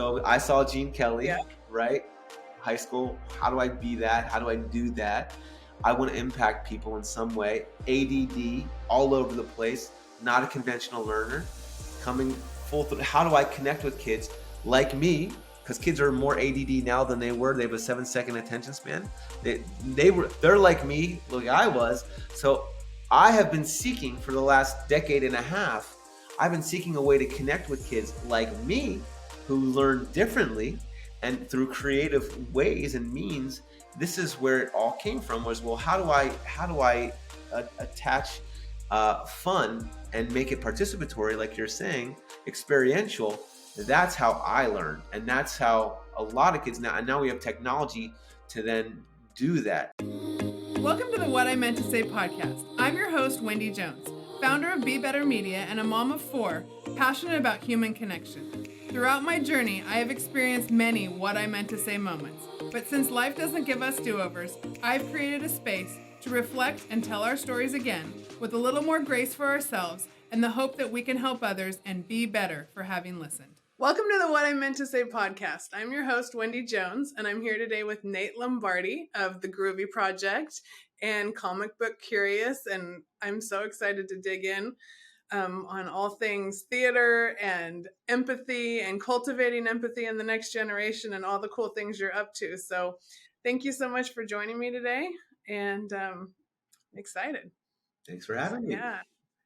So I saw Gene Kelly, Yeah. right? High school. How do I be that? How do I do that? I want to impact people in some way. ADD, all over the place, not a conventional learner, coming full through. How do I connect with kids like me? Because kids are more ADD now than they were. They have a 7-second attention span. They're like me, like I was. So I have been seeking for the last decade and a half. I've been seeking a way to connect with kids like me who learn differently and through creative ways and means. This is where it all came from, was, well, how do I attach fun and make it participatory, like you're saying, experiential. That's how I learn, and that's how a lot of kids now, and now we have technology to then do that. Welcome to the What I Meant to Say podcast. I'm your host, Wendy Jones, founder of Be Better Media and a mom of 4, passionate about human connection. Throughout my journey, I have experienced many What I Meant to Say moments, but since life doesn't give us do-overs, I've created a space to reflect and tell our stories again with a little more grace for ourselves and the hope that we can help others and be better for having listened. Welcome to the What I Meant to Say podcast. I'm your host, Wendy Jones, and I'm here today with Nate Lombardi of the Groovy Project and Comic Book Curious, and I'm so excited to dig in on all things theater and empathy and cultivating empathy in the next generation and all the cool things you're up to. So thank you so much for joining me today, and excited. Thanks for having me. Yeah.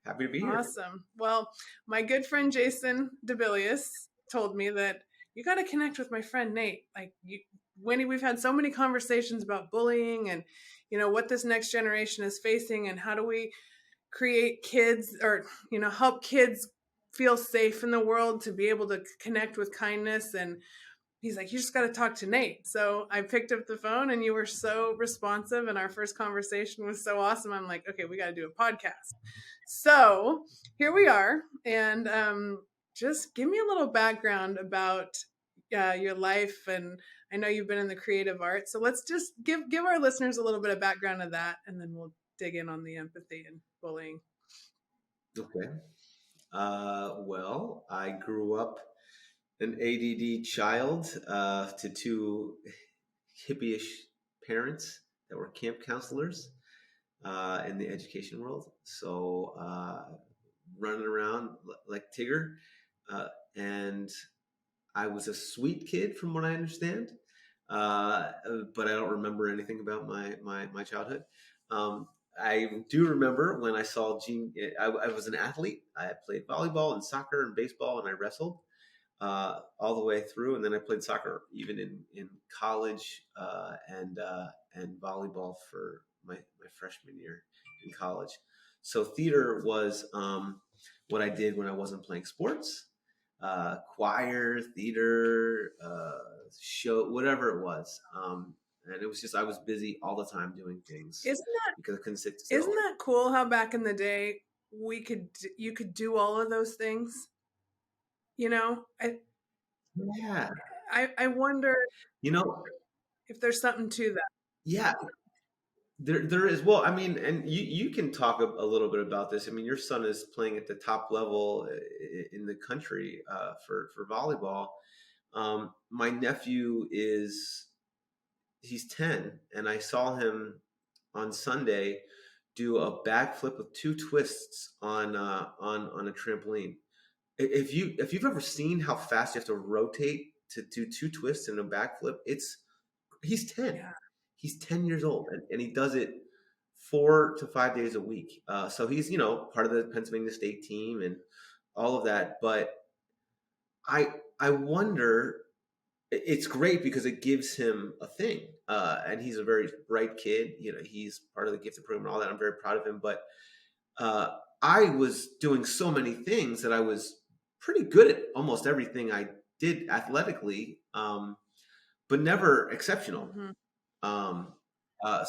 Happy to be here. Awesome. Well, my good friend Jason DeBillius told me that you got to connect with my friend Nate. Like, Wendy, we've had so many conversations about bullying and, what this next generation is facing and how do we create kids or, help kids feel safe in the world to be able to connect with kindness. And he's like, you just got to talk to Nate. So I picked up the phone and you were so responsive and our first conversation was so awesome. I'm like, okay, we got to do a podcast. So here we are. And just give me a little background about your life. And I know you've been in the creative arts. So let's just give our listeners a little bit of background of that. And then we'll dig in on the empathy and bullying. Okay. Well, I grew up an ADD child to 2 hippie-ish parents that were camp counselors in the education world. So running around like Tigger. And I was a sweet kid from what I understand. But I don't remember anything about my childhood. I do remember when I saw Gene. I was an athlete. I played volleyball and soccer and baseball, and I wrestled all the way through. And then I played soccer even in college and volleyball for my freshman year in college. So theater was what I did when I wasn't playing sports. Choir, theater, show, whatever it was. And it was just, I was busy all the time doing things. Because I couldn't sit still. Isn't that cool how back in the day you could do all of those things? Yeah. I wonder, if there's something to that. Yeah. There is. Well, I mean, and you can talk a little bit about this. I mean, your son is playing at the top level in the country for volleyball. My nephew he's 10, and I saw him on Sunday do a backflip with 2 twists on a trampoline. If you've ever seen how fast you have to rotate to do 2 twists and a backflip, he's 10. Yeah. He's 10 years old, and he does it 4 to 5 days a week. So he's, part of the Pennsylvania State team and all of that. But I wonder, it's great because it gives him a thing. And he's a very bright kid. He's part of the gifted program and all that. I'm very proud of him. But I was doing so many things that I was pretty good at almost everything I did athletically, but never exceptional. Mm-hmm.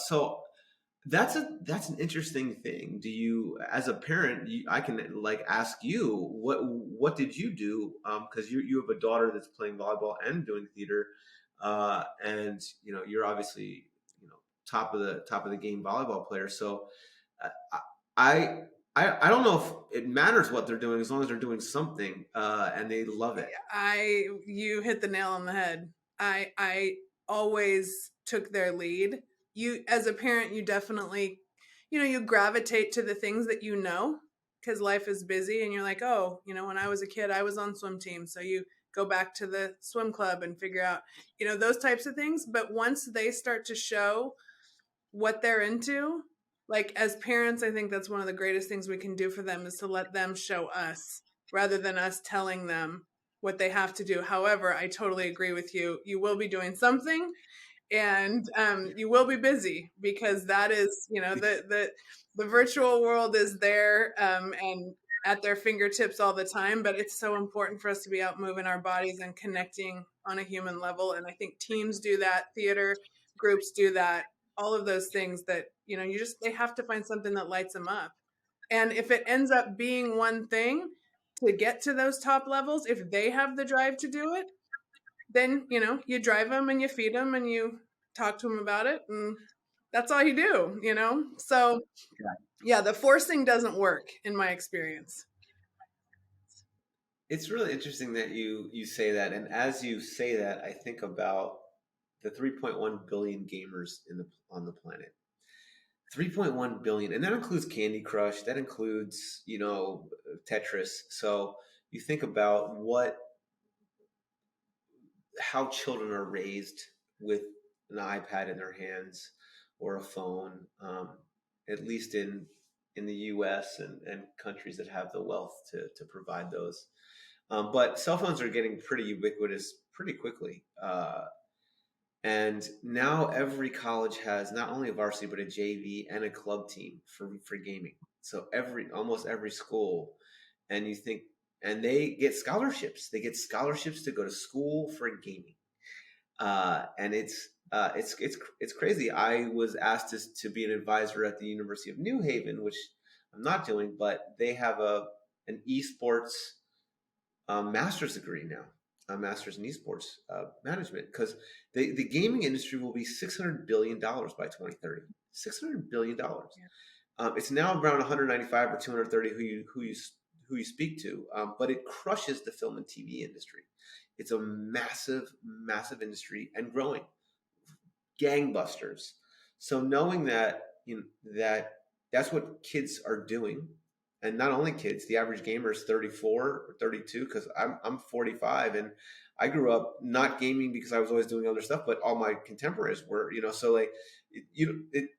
So that's an interesting thing. Do you, as a parent, I can ask you, what did you do? Because you have a daughter that's playing volleyball and doing theater, and you're obviously top of the game volleyball player. So I I don't know if it matters what they're doing as long as they're doing something and they love it. You hit the nail on the head. I always took their lead. You, as a parent, you definitely, you gravitate to the things that you know, because life is busy, and you're like, oh, when I was a kid, I was on swim team, so you go back to the swim club and figure out, those types of things. But once they start to show what they're into, like, as parents, I think that's one of the greatest things we can do for them, is to let them show us rather than us telling them what they have to do. However, I totally agree with you. You will be doing something, and you will be busy, because that is, the virtual world is there, and at their fingertips all the time. But it's so important for us to be out moving our bodies and connecting on a human level. And I think teams do that, theater groups do that, all of those things that, they have to find something that lights them up. And if it ends up being one thing to get to those top levels, if they have the drive to do it, then, you drive them and you feed them and you talk to them about it. And that's all you do. So, yeah, the forcing doesn't work in my experience. It's really interesting that you say that, and as you say that, I think about the 3.1 billion gamers on the planet. 3.1 billion, and that includes Candy Crush, that includes Tetris. So you think about how children are raised with an iPad in their hands or a phone, at least in the U.S. and countries that have the wealth to provide those. But cell phones are getting pretty ubiquitous pretty quickly. And now every college has not only a varsity but a JV and a club team for gaming. So almost every school, and you think, and they get scholarships. They get scholarships to go to school for gaming, and it's crazy. I was asked to be an advisor at the University of New Haven, which I'm not doing, but they have an esports master's degree now, a master's in esports management, because the gaming industry will be $600 billion by 2030. $600 billion. It's now around 195 or 230 who you speak to, but it crushes the film and TV industry. It's a massive, massive industry and growing, gangbusters. So knowing that that's what kids are doing, and not only kids, the average gamer is 34 or 32, because I'm 45, and I grew up not gaming because I was always doing other stuff, but all my contemporaries were, so like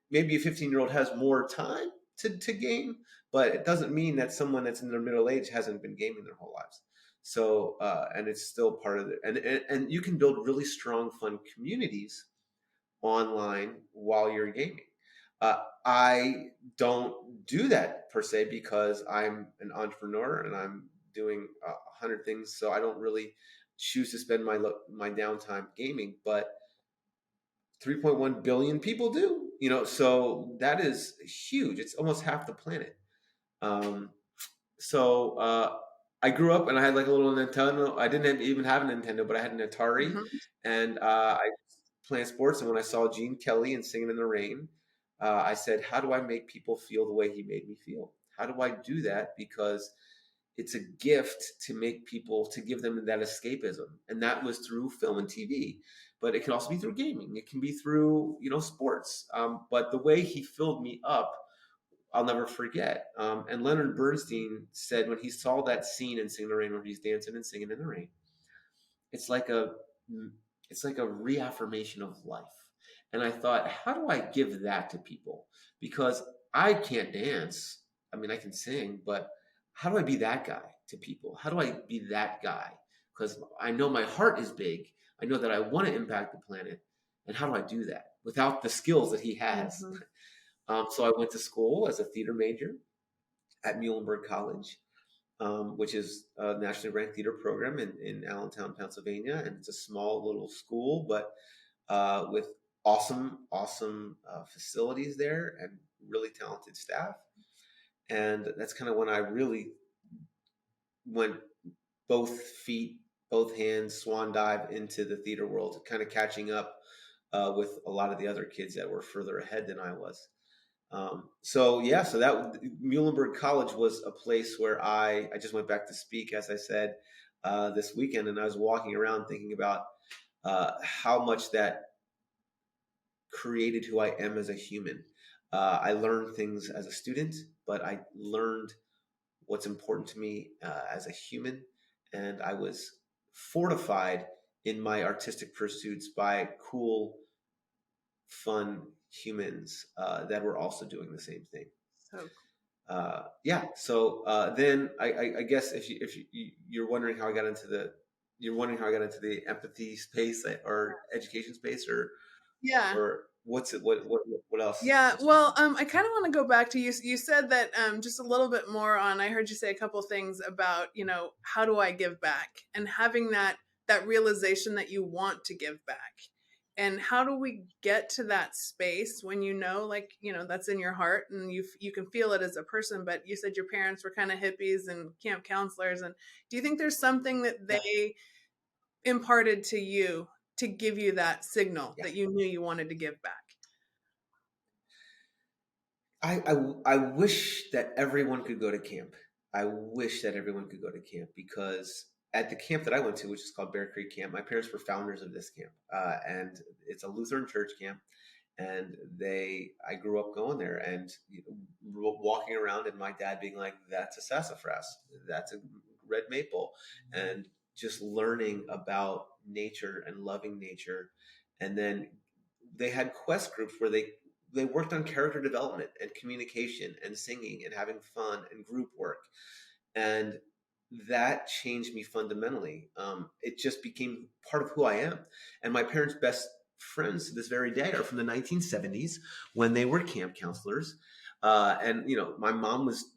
maybe a 15-year-old has more time to game, but it doesn't mean that someone that's in their middle age hasn't been gaming their whole lives. So and it's still part of it, and you can build really strong, fun communities online while you're gaming. I don't do that per se because I'm an entrepreneur and I'm doing 100 things, so I don't really choose to spend my downtime gaming. But 3.1 billion people do, so that is huge. It's almost half the planet. Um, so I grew up and I had like a little Nintendo. I didn't even have a Nintendo, but I had an Atari, Mm-hmm. and I playing sports. And when I saw Gene Kelly and Singing in the Rain, I said, "How do I make people feel the way he made me feel? How do I do that? Because it's a gift to make people, to give them that escapism." And that was through film and TV, but it can also be through gaming. It can be through sports. But the way he filled me up, I'll never forget. And Leonard Bernstein said when he saw that scene in Singing in the Rain where he's dancing and singing in the rain, it's like a reaffirmation of life. And I thought, how do I give that to people? Because I can't dance. I mean, I can sing, but how do I be that guy to people? How do I be that guy? Because I know my heart is big. I know that I want to impact the planet. And how do I do that without the skills that he has? Mm-hmm. So I went to school as a theater major at Muhlenberg College, which is a nationally ranked theater program in Allentown, Pennsylvania. And it's a small little school, but with awesome facilities there and really talented staff. And that's kind of when I really went both feet, both hands, swan dive into the theater world, kind of catching up with a lot of the other kids that were further ahead than I was. So yeah, so that Muhlenberg College was a place where I just went back to speak, as I said, this weekend, and I was walking around thinking about how much that created who I am as a human. I learned things as a student, but I learned what's important to me as a human, and I was fortified in my artistic pursuits by cool, fun humans that were also doing the same thing. So Yeah. So then I guess you're wondering how I got into the empathy space or education space yeah. or what's it what else? Yeah, well, I kind of want to go back to you. You said that just a little bit more on. I heard you say a couple things about, how do I give back, and having that realization that you want to give back, and how do we get to that space when like that's in your heart, and you can feel it as a person. But you said your parents were kind of hippies and camp counselors, and do you think there's something that Yeah. they imparted to you to give you that signal Yeah. that you knew you wanted to give back? I wish that everyone could go to camp. I wish that everyone could go to camp because at the camp that I went to, which is called Bear Creek Camp, my parents were founders of this camp, and it's a Lutheran church camp. And I grew up going there and walking around, and my dad being like, "That's a sassafras, that's a red maple," and just learning about nature and loving nature, and then they had quest groups where they worked on character development and communication and singing and having fun and group work. And that changed me fundamentally. It just became part of who I am. And my parents' best friends to this very day are from the 1970s when they were camp counselors. And, my mom was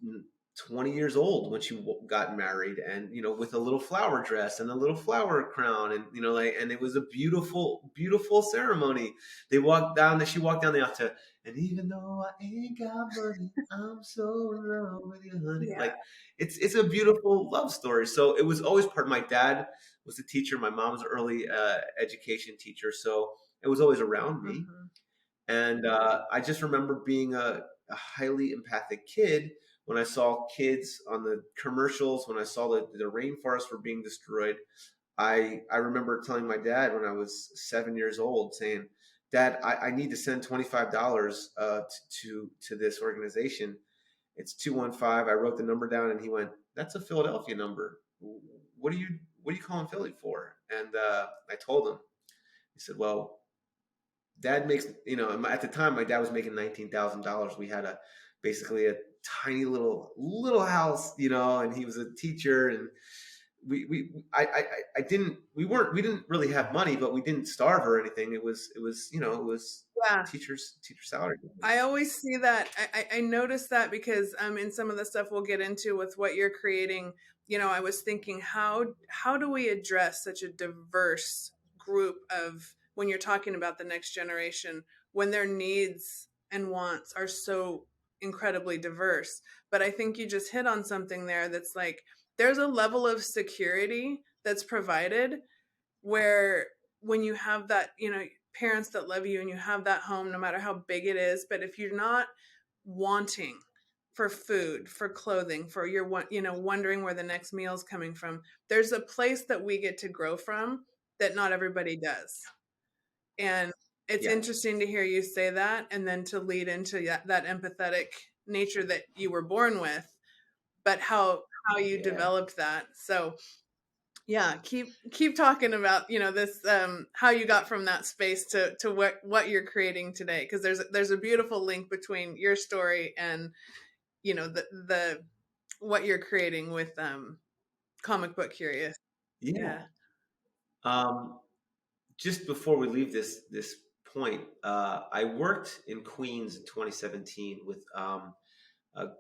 20 years old when she got married, and with a little flower dress and a little flower crown, and and it was a beautiful, beautiful ceremony. She walked down the aisle, and even though I ain't got money, I'm so in love with you, honey. Yeah. Like, it's a beautiful love story. So it was always part. My dad was a teacher. My mom was an early education teacher, so it was always around me. Mhm. And I just remember being a highly empathic kid when I saw kids on the commercials, when I saw the rainforests were being destroyed. I remember telling my dad when I was 7 years old, saying, "Dad, I need to send $25 to this organization. It's 215." I wrote the number down, and he went, "That's a Philadelphia number. What are you calling Philly for?" And I told him. He said, "Well, Dad makes at the time my dad was making $19,000. We had basically a tiny little house, and he was a teacher, and I didn't we didn't really have money, but we didn't starve or anything. It was Yeah. teacher salary." I always see that. I notice that because in some of the stuff we'll get into with what you're creating, I was thinking how do we address such a diverse group of when you're talking about the next generation when their needs and wants are so incredibly diverse. But I think you just hit on something there that's like there's a level of security that's provided where when you have that, parents that love you and you have that home, no matter how big it is, but if you're not wanting for food, for clothing, for your wondering where the next meal is coming from, there's a place that we get to grow from that not everybody does. And it's Yeah, interesting to hear you say that and then to lead into that empathetic nature that you were born with, but how you yeah, developed that. So yeah, keep talking about this how you got from that space to what you're creating today, because there's a beautiful link between your story and the what you're creating with comic book curious. Yeah. yeah. Um, just before we leave this point, I worked in Queens in 2017 with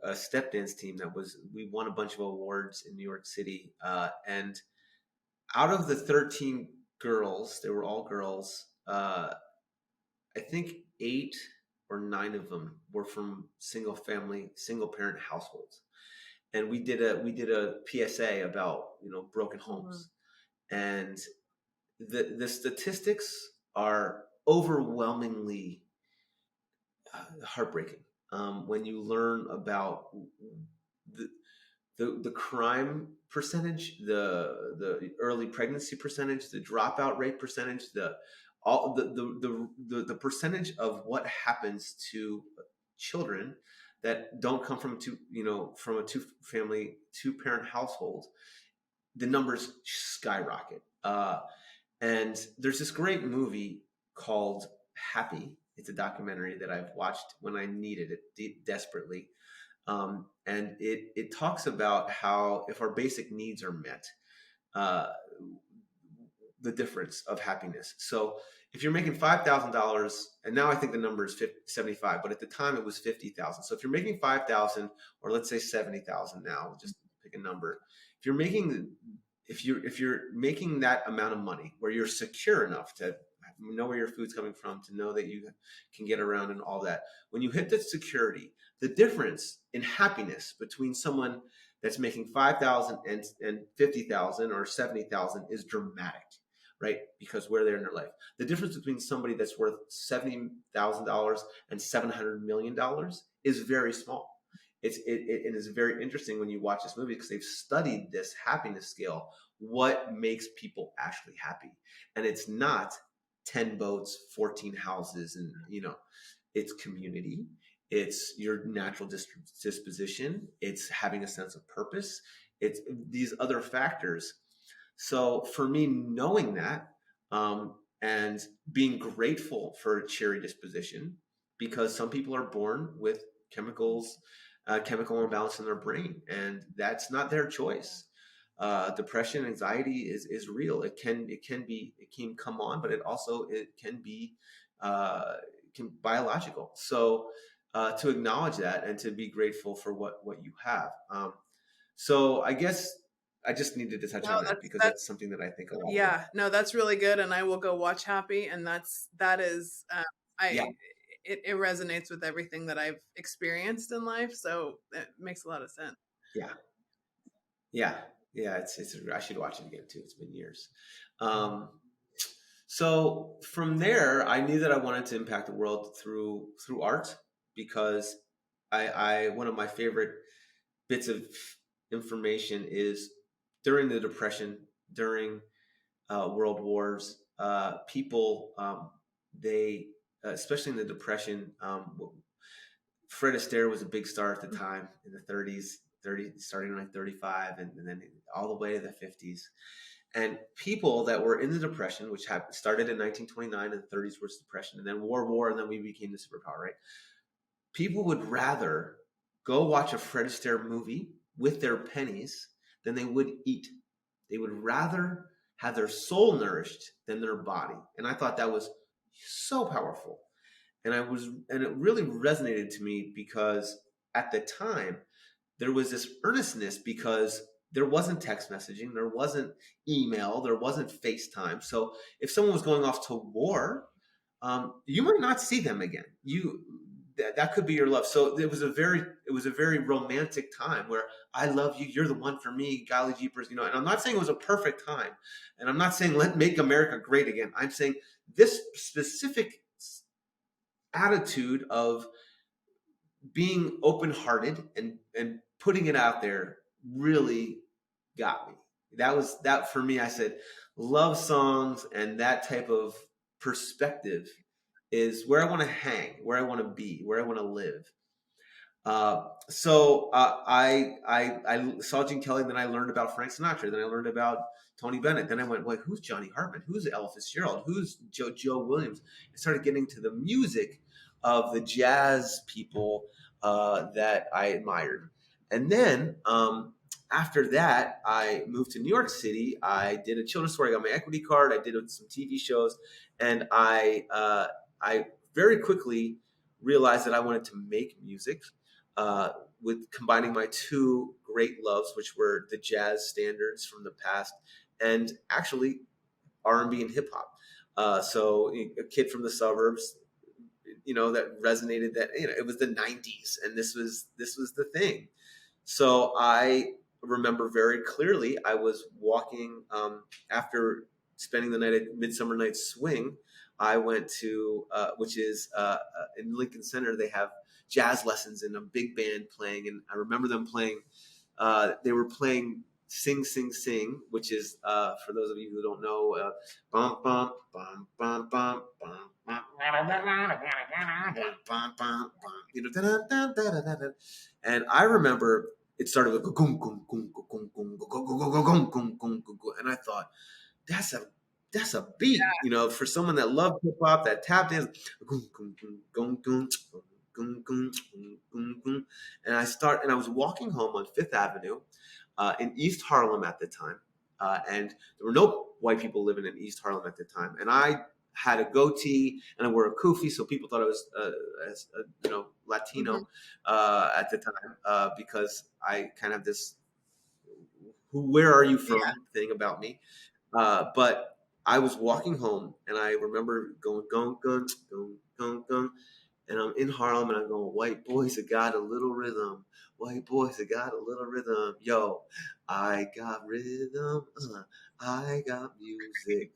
a step dance team we won a bunch of awards in New York City, and out of the 13 girls, they were all girls. I think 8 or 9 of them were from single parent households, and we did a PSA about broken Mhm. homes, and the statistics are overwhelmingly heartbreaking. when you learn about the the crime percentage, the early pregnancy percentage, the dropout rate percentage, the percentage of what happens to children that don't come from from a two parent household, the numbers skyrocket. And there's this great movie called Happy. It's a documentary that I've watched when I needed it desperately. And it talks about how if our basic needs are met, uh, the difference of happiness. So if you're making $5,000, and now I think the number is 75, but at the time it was 50,000. So if you're making 5,000, or let's say 70,000 now, just pick a number. If you're making if you're making that amount of money where you're secure enough to know where your food's coming from, to know that you can get around and all that, when you hit that security, the difference in happiness between someone that's making 5,000 and 50,000 or 70,000 is dramatic, right? Because where they're in their life. The difference between somebody that's worth $70,000 and $700 million is very small. It is very interesting when you watch this movie because they've studied this happiness scale, what makes people actually happy. And it's not 10 boats, 14 houses, and it's community, it's your natural disposition, it's having a sense of purpose, it's these other factors. So for me, knowing that, and being grateful for a cheery disposition, because some people are born with chemical imbalance in their brain, and that's not their choice. Depression, anxiety is real. It can come on, but it can be biological. So to acknowledge that and to be grateful for what you have. So I guess I just needed to touch No, on that because that's that's something that I think a lot about. yeah, no, that's really good, and I will go watch Happy, and that is Yeah, I it resonates with everything that I've experienced in life, so it makes a lot of sense. yeah, yeah, yeah. It's I should watch it again too. It's been years. Um, so from there, I knew that I wanted to impact the world through art because I one of my favorite bits of information is during the Depression, during world wars, people they especially in the Depression. Fred Astaire was a big star at the time in the 30s, starting in like 35, and then all the way to the 50s. And people that were in the Depression, which started in 1929, and the 30s was Depression, and then war, and then we became the superpower, right? People would rather go watch a Fred Astaire movie with their pennies than they would eat. They would rather have their soul nourished than their body. And I thought that was so powerful. And it really resonated to me because at the time there was this earnestness because there wasn't text messaging, there wasn't email, there wasn't FaceTime. So if someone was going off to war, you might not see them again. That could be your love. So it was a very romantic time where I love you, you're the one for me, golly jeepers, And I'm not saying it was a perfect time, and I'm not saying let make America great again. I'm saying this specific attitude of being open-hearted and putting it out there really got me. That for me. I said love songs and that type of perspective is where I want to hang, where I want to be, where I want to live. I saw Gene Kelly, then I learned about Frank Sinatra, then I learned about Tony Bennett, then I went, wait, who's Johnny Hartman? Who's Ella Fitzgerald? Who's Joe Williams? I started getting to the music of the jazz people that I admired. And then after that, I moved to New York City. I did a children's story. I got my equity card. I did some TV shows, and I very quickly realized that I wanted to make music with combining my two great loves, which were the jazz standards from the past and actually R&B and hip hop. So a kid from the suburbs, that resonated. That it was the '90s, and this was the thing. So I remember very clearly. I was walking after spending the night at Midsummer Night's Swing. I went to which is in Lincoln Center. They have jazz lessons and a big band playing. And I remember them playing, they were playing Sing, Sing, Sing, which is, for those of you who don't know, bum, bum, bum, bum, bum, bum, bum, bum, bum, you know, and I remember it started with and I thought, that's a that's a beat, you know, for someone that loved hip hop, that tap dance, and I was walking home on Fifth Avenue, in East Harlem at the time, and there were no white people living in East Harlem at the time, and I had a goatee and I wore a kufi, so people thought I was, you know, Mhm. Latino at the time, because I kind of have this where are you Yeah. from thing about me. But I was walking home and I remember going, gung, gung, gung, gung, gung. And I'm in Harlem and I'm going, white boys that got a little rhythm. White boys that got a little rhythm. Yo, I got rhythm. I got music.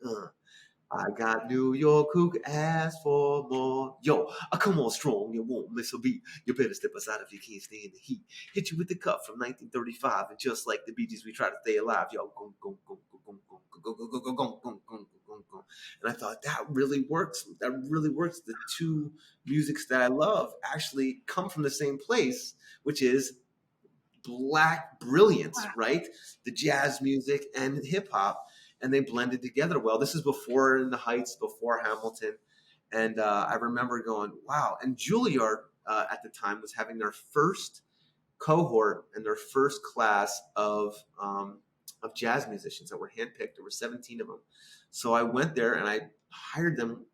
I got New York who could ask for more. Yo, I come on strong, you won't miss a beat. You better step aside if you can't stay in the heat. Hit you with the cut from 1935, and just like the Bee Gees, we try to stay alive. Yo, gong, gong, gong, gong, gong, gong, gong, gong, gong, gong, gong, gong, gong, gong. And I thought that really works. That really works. The two musics that I love actually come from the same place, which is black brilliance, right? The jazz music and hip hop, and they blended together well. This is before In the Heights, before Hamilton, and I remember going, "Wow!" And Juilliard at the time was having their first cohort and their first class of jazz musicians that were handpicked. There were 17 of them, so I went there and I hired them,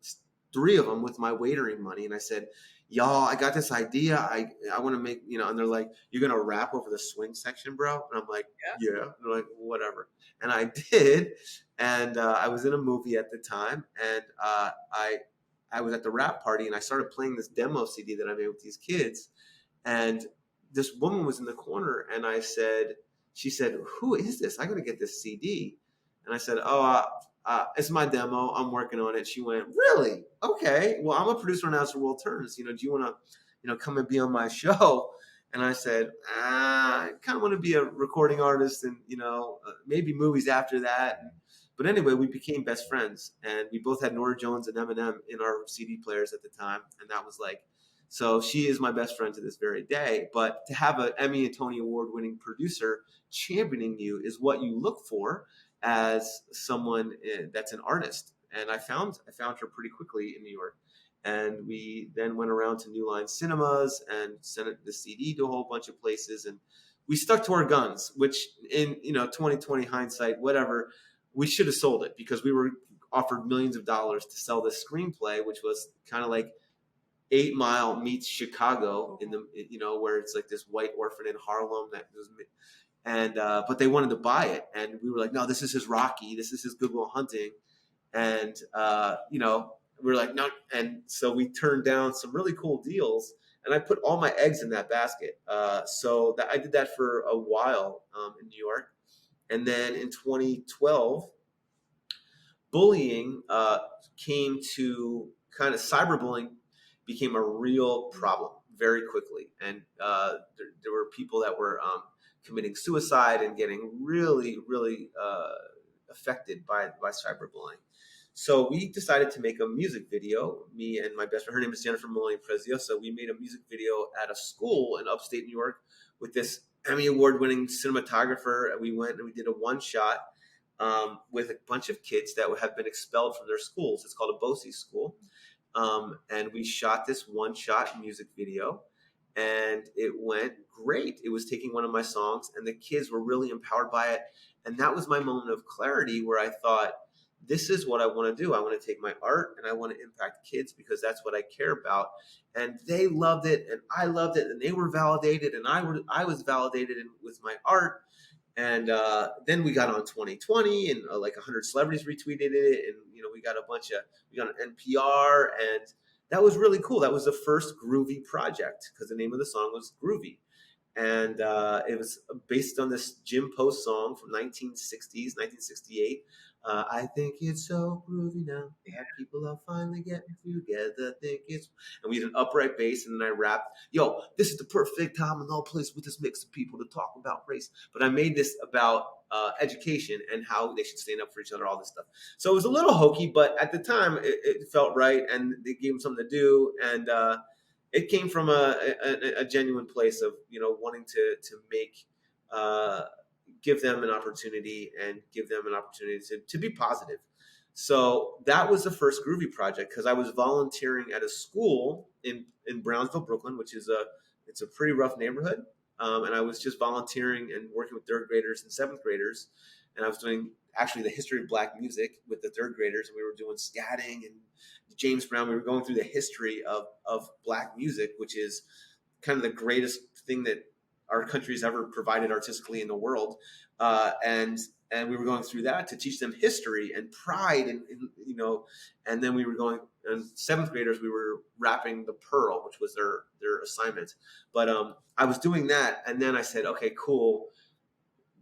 three of them with my waitering money, and I said, "Y'all, I got this idea. I want to make, you know." And they're like, "You're gonna rap over the swing section, bro?" And I'm like, "Yeah." And they're like, "Whatever." And I did, and I was in a movie at the time, and I was at the rap party, and I started playing this demo CD that I made with these kids, and this woman was in the corner, and she said, "Who is this? I got to get this CD." And I said, "Oh, it's my demo. I'm working on it." She went, "Really? Okay. Well, I'm a producer on As the World Turns. You know, do you want to, you know, come and be on my show?" And I said, I kind of want to be a recording artist, and you know, maybe movies after that. But anyway, we became best friends, and we both had Nora Jones and Eminem in our CD players at the time, and that was like, so she is my best friend to this very day. But to have an Emmy and Tony Award winning producer championing you is what you look for as someone that's an artist. And I found her pretty quickly in New York. And we then went around to New Line Cinemas and sent the CD to a whole bunch of places. And we stuck to our guns, which in 2020 hindsight, whatever, we should have sold it because we were offered millions of dollars to sell this screenplay, which was kind of like 8 Mile meets Chicago in the where it's like this white orphan in Harlem that was, and but they wanted to buy it, and we were like, no, this is his Rocky, this is his Good Will Hunting, and we were like, no, and so we turned down some really cool deals, and I put all my eggs in that basket. So that I did that for a while in New York, and then in 2012 bullying came to kind of cyberbullying became a real problem very quickly, and there were people that were committing suicide and getting really, really affected by cyberbullying. So we decided to make a music video. Me and my best friend, her name is Jennifer Maloney Preziosa. We made a music video at a school in upstate New York with this Emmy award-winning cinematographer. We went and we did a one-shot with a bunch of kids that have been expelled from their schools. It's called a BOCES school. And we shot this one shot music video, and it went great. It was taking one of my songs, and the kids were really empowered by it. And that was my moment of clarity where I thought, this is what I want to do. I want to take my art and I want to impact kids because that's what I care about. And they loved it, and I loved it, and they were validated, and I was validated with my art. And then we got on 2020, and like 100 celebrities retweeted it, and we got on NPR, and that was really cool. That was the first Groovy project because the name of the song was Groovy, and it was based on this Jim Post song from 1968 I think it's so groovy now that people are finally getting together. Think it's, and we had an upright bass, and then I rapped, "Yo, this is the perfect time and all place with this mix of people to talk about race." But I made this about education and how they should stand up for each other, all this stuff. So it was a little hokey, but at the time it felt right, and they gave them something to do, and it came from a genuine place of wanting to make. Uh, Give them an opportunity and give them an opportunity to be positive. So that was the first Groovy Project because I was volunteering at a school in Brownsville, Brooklyn, which is it's a pretty rough neighborhood. And I was just volunteering and working with third graders and seventh graders. And I was doing actually the history of black music with the third graders. And we were doing scatting and James Brown. We were going through the history of black music, which is kind of the greatest thing that our country's ever provided artistically in the world, and we were going through that to teach them history and pride, and then we were going. And seventh graders, we were rapping the Pearl, which was their assignment. But I was doing that, and then I said, okay, cool.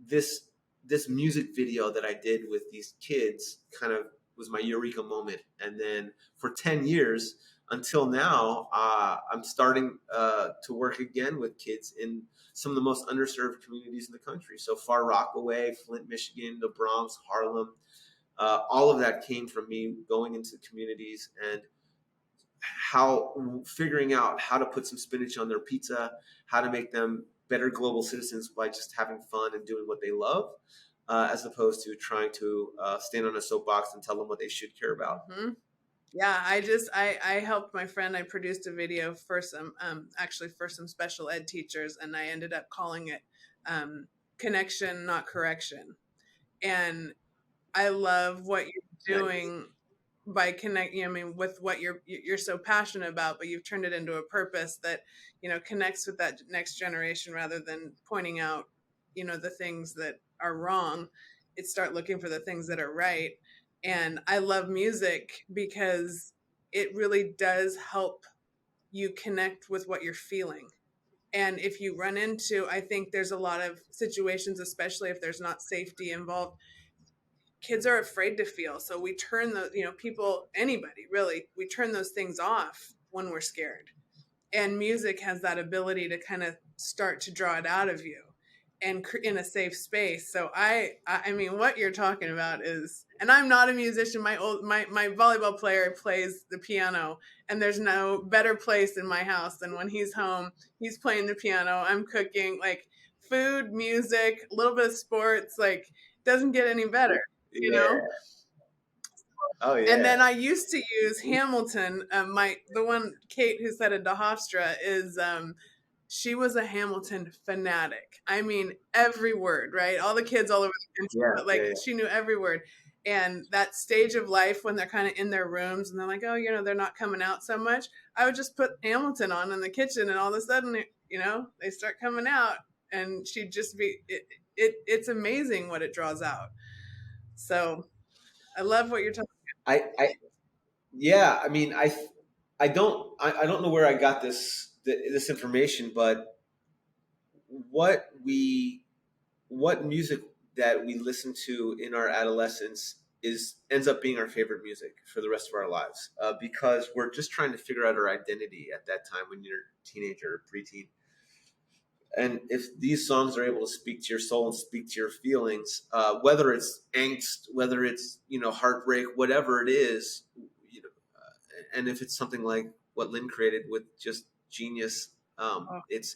This music video that I did with these kids kind of was my eureka moment, and then for 10 years until now, I'm starting to work again with kids in some of the most underserved communities in the country. So Far Rockaway, Flint, Michigan, the Bronx, Harlem, all of that came from me going into communities and figuring out how to put some spinach on their pizza, how to make them better global citizens by just having fun and doing what they love, as opposed to trying to stand on a soapbox and tell them what they should care about. Mm-hmm. Yeah, I helped my friend. I produced a video for some actually for some special ed teachers, and I ended up calling it Connection, Not Correction. And I love what you're doing by connecting. I mean, with what you're so passionate about, but you've turned it into a purpose that connects with that next generation rather than pointing out the things that are wrong. It start looking for the things that are right. And I love music because it really does help you connect with what you're feeling. And if you run into, I think there's a lot of situations, especially if there's not safety involved, kids are afraid to feel. So we turn the, people, anybody really, we turn those things off when we're scared. And music has that ability to kind of start to draw it out of you and in a safe space. So I mean, what you're talking about is, and I'm not a musician. My volleyball player plays the piano, and there's no better place in my house than when he's home, he's playing the piano, I'm cooking, like food, music, a little bit of sports, like doesn't get any better, Oh yeah. And then I used to use Hamilton. The one Kate who said it to Hofstra is she was a Hamilton fanatic. I mean, every word, right? All the kids all over the country, but like she knew every word. And that stage of life when they're kind of in their rooms and they're like, oh, they're not coming out so much. I would just put Hamilton on in the kitchen, and all of a sudden, they start coming out, and she'd just be. It's amazing what it draws out. So I love what you're talking about. Yeah. I mean, I don't know where I got this information, but what music that we listen to in our adolescence ends up being our favorite music for the rest of our lives, because we're just trying to figure out our identity at that time when you're a teenager or preteen. And if these songs are able to speak to your soul and speak to your feelings, whether it's angst, whether it's heartbreak, whatever it is, and if it's something like what Lynn created with just genius, it's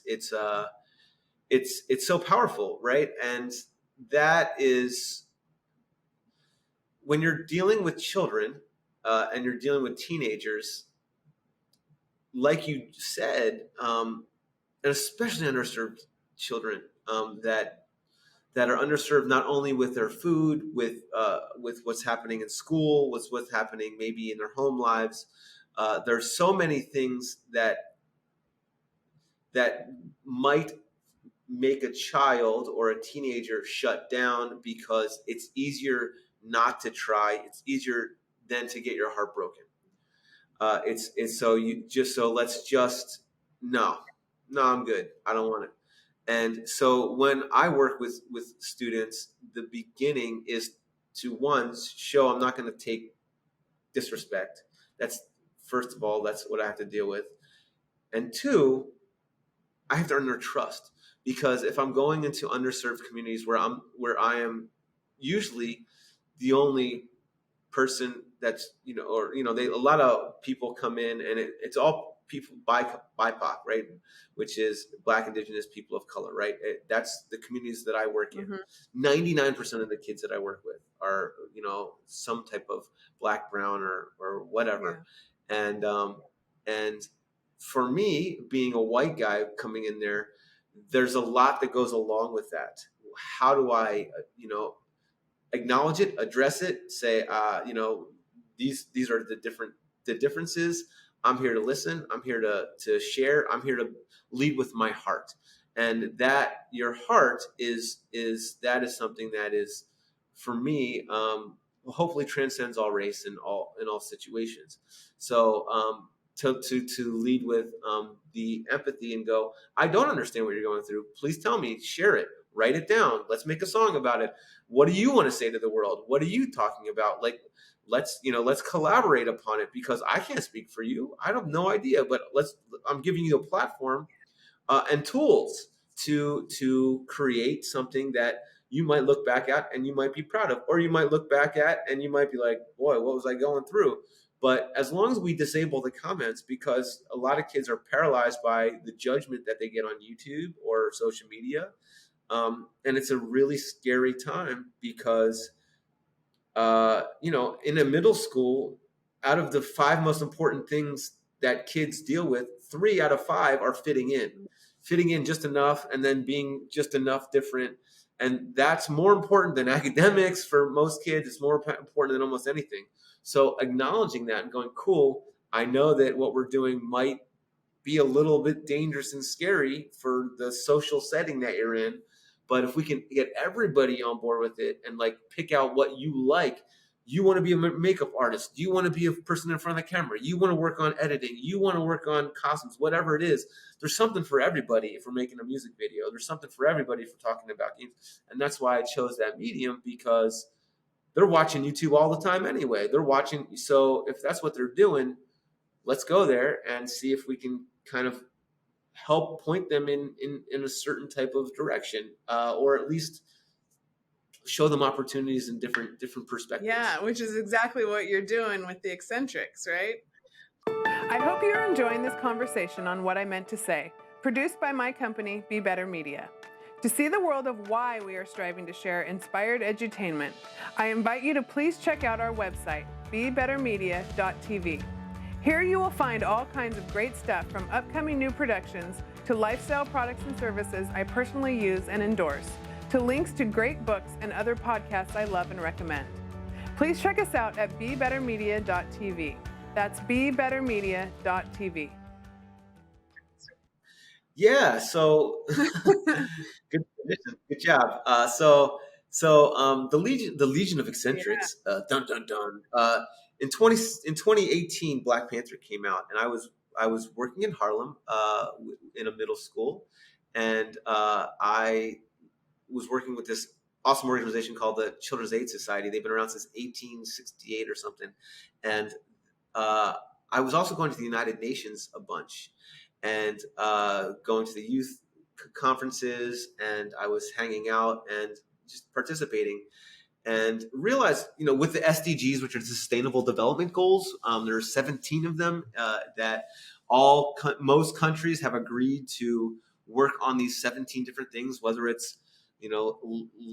so powerful, right? And that is when you're dealing with children and you're dealing with teenagers, like you said, and especially underserved children that are underserved not only with their food, with what's happening in school, with what's happening maybe in their home lives. There's so many things that might make a child or a teenager shut down because it's easier not to try. It's easier than to get your heart broken. It's so you just so let's just no, I'm good. I don't want it. And so when I work with students, the beginning is one, show I'm not going to take disrespect. That's first of all, that's what I have to deal with. And two, I have to earn their trust, because if I'm going into underserved communities where I am usually the only person that's, or they, a lot of people come in, and it's all people BIPOC, right, which is Black, Indigenous, people of color, right. That's the communities that I work in. 99% of the kids that I work with are some type of Black, brown, or whatever. Yeah. And for me, being a white guy coming in there, there's a lot that goes along with that. How do I acknowledge it, address it, say, these are the differences. I'm here to listen. I'm here to share. I'm here to lead with my heart. And that your heart is something that is, for me, hopefully transcends all race in all situations. So to lead with the empathy and go, I don't understand what you're going through. Please tell me, share it, write it down. Let's make a song about it. What do you want to say to the world? What are you talking about? Like, let's collaborate upon it, because I can't speak for you. I have no idea, but I'm giving you a platform and tools to create something that you might look back at and you might be proud of, or you might look back at and you might be like, boy, what was I going through? But as long as we disable the comments, because a lot of kids are paralyzed by the judgment that they get on YouTube or social media. And it's a really scary time, because, in a middle school, out of the 5 most important things that kids deal with, 3 out of 5 are fitting in just enough, and then being just enough different. And that's more important than academics for most kids. It's more important than almost anything. So acknowledging that and going, cool, I know that what we're doing might be a little bit dangerous and scary for the social setting that you're in. But if we can get everybody on board with it and pick out what you like, you want to be a makeup artist, you want to be a person in front of the camera, you want to work on editing, you want to work on costumes, whatever it is, there's something for everybody. If we're making a music video, there's something for everybody if we're talking about games. And that's why I chose that medium, because they're watching YouTube all the time anyway. They're watching. So if that's what they're doing, let's go there and see if we can kind of help point them in a certain type of direction, or at least show them opportunities in different perspectives. Yeah, which is exactly what you're doing with the Eccentrics, right? I hope you're enjoying this conversation on What I Meant to Say, produced by my company, Be Better Media. To see the world of why we are striving to share inspired edutainment, I invite you to please check out our website, bebettermedia.tv. Here you will find all kinds of great stuff, from upcoming new productions to lifestyle products and services I personally use and endorse, to links to great books and other podcasts I love and recommend. Please check us out at bebettermedia.tv. That's bebettermedia.tv. Yeah, so good job. The Legion of Eccentrics, dun dun dun. In 2018, Black Panther came out, and I was working in Harlem in a middle school, and I was working with this awesome organization called the Children's Aid Society. They've been around since 1868 or something, and I was also going to the United Nations a bunch, and going to the youth conferences, and I was hanging out and just participating, and realized, with the SDGs, which are the Sustainable Development Goals, there are 17 of them that most countries have agreed to work on these 17 different things, whether it's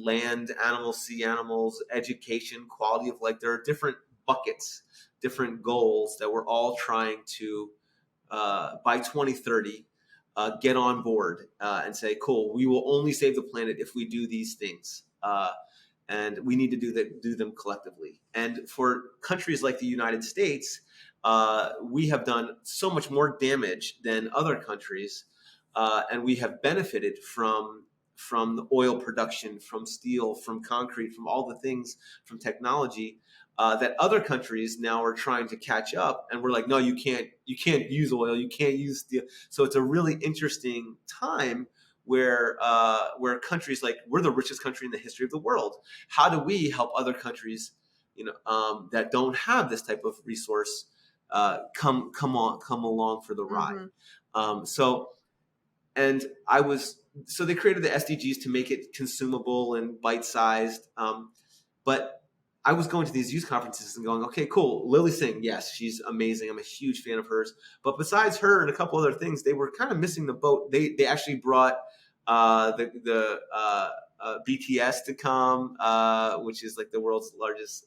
land animals, sea animals, education, quality of life. There are different buckets, different goals that we're all trying to by 2030 get on board and say, cool, we will only save the planet if we do these things, and we need to do them collectively. And for countries like the United States, we have done so much more damage than other countries, and we have benefited from the oil production, from steel, from concrete, from all the things, from technology, that other countries now are trying to catch up. And we're like, no, you can't use oil, you can't use steel. So it's a really interesting time where countries like we're the richest country in the history of the world. How do we help other countries, that don't have this type of resource, come along for the ride? Mm-hmm. So and I was so they created the SDGs to make it consumable and bite sized. But I was going to these youth conferences and going, okay, cool. Lily Singh, yes, she's amazing. I'm a huge fan of hers. But besides her and a couple other things, they were kind of missing the boat. They actually brought the BTS to come, which is like the world's largest